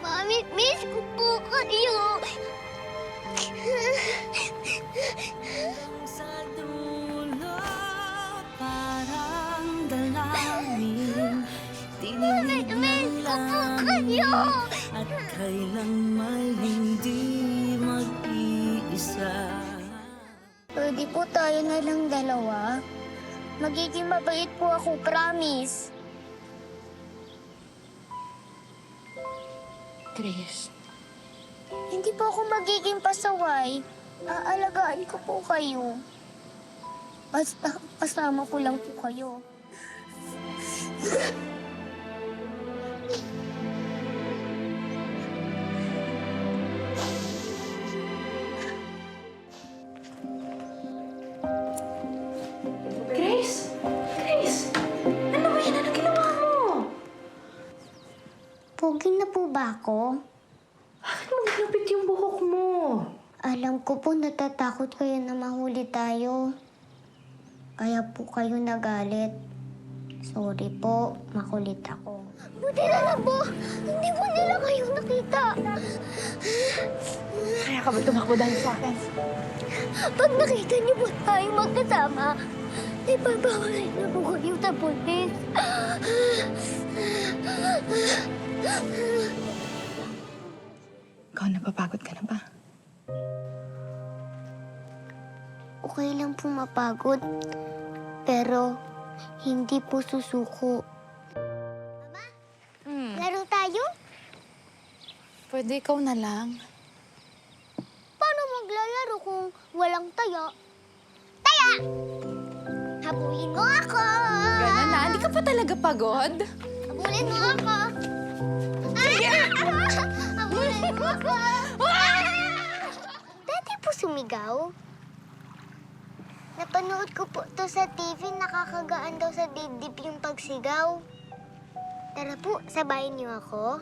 Mami, miss ko po kayo. Sa dulo, parang dalangin, tininig Miss ng ko po kayo. langit, at kailanman hindi mag-iisa. Pwede po tayo na lang dalawa. Magiging mabait po ako, promise. Chris, Hindi po ako magiging pasaway. Aalagaan ko po kayo. Basta kasama ko lang po kayo. Grace! Grace! Ano ba yan? Ano ginawa mo? Pogi na po ba ako? Bakit mo ginupit yung buhok mo? Alam ko po natatakot kayo na mahuli tayo. Kaya po kayo nagalit. Sorry po, makulit ako. Buti na lang po! Hindi po nila kayo nakita. Kaya ka ba tumakbo dahil sa akin? Pag nakita niyo po tayo magkasama, ipabawalin na po kayo sa pulis. Ikaw, napapagod ka na ba? Okay lang po mapagod, pero hindi po susuko. Mama, laro tayo? Pwede ikaw na lang. Paano maglalaro kung walang taya? Taya! Habulin mo ako! Ganun na, hindi ka pa talaga pagod? Habulin mo ako! Sige! Habulin mo ako! Dati po sumigaw. Napanood ko po to sa TV, nakakagaan daw sa dibdib yung pagsigaw. Tara po, sabayin niyo ako.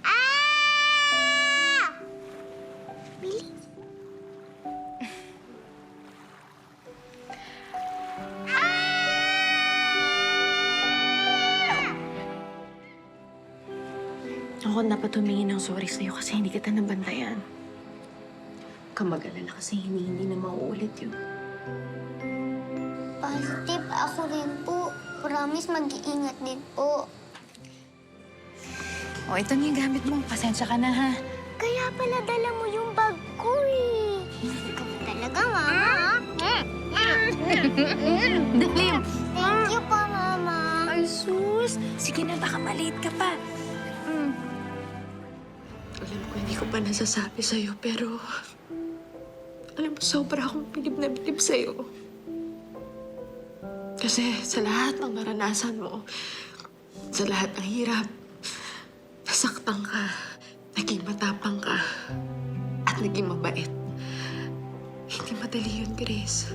Ah! Bilis. Ako dapat humingi ng sorry sa'yo kasi hindi kita nabantayan. Kamag-alala kasi hindi na mauulit yun. Positive ako rin po. Promise, mag-iingat din po. O, ito na yung gamit mo. Pasensya ka na, ha? Kaya pala dala mo yung bag ko eh. Ikaw talaga, Mama. Dali. Thank you po, Mama. Ay, sus. Sige na, baka maliit ka pa. Alam ko, hindi ko pa nasasabi sa'yo, pero... Alam mo, sobra akong bilib na bilib sa'yo. Kasi sa lahat ng naranasan mo, sa lahat ng hirap, nasaktan ka, naging matapang ka, at naging mabait. Hindi madali yun, Grace.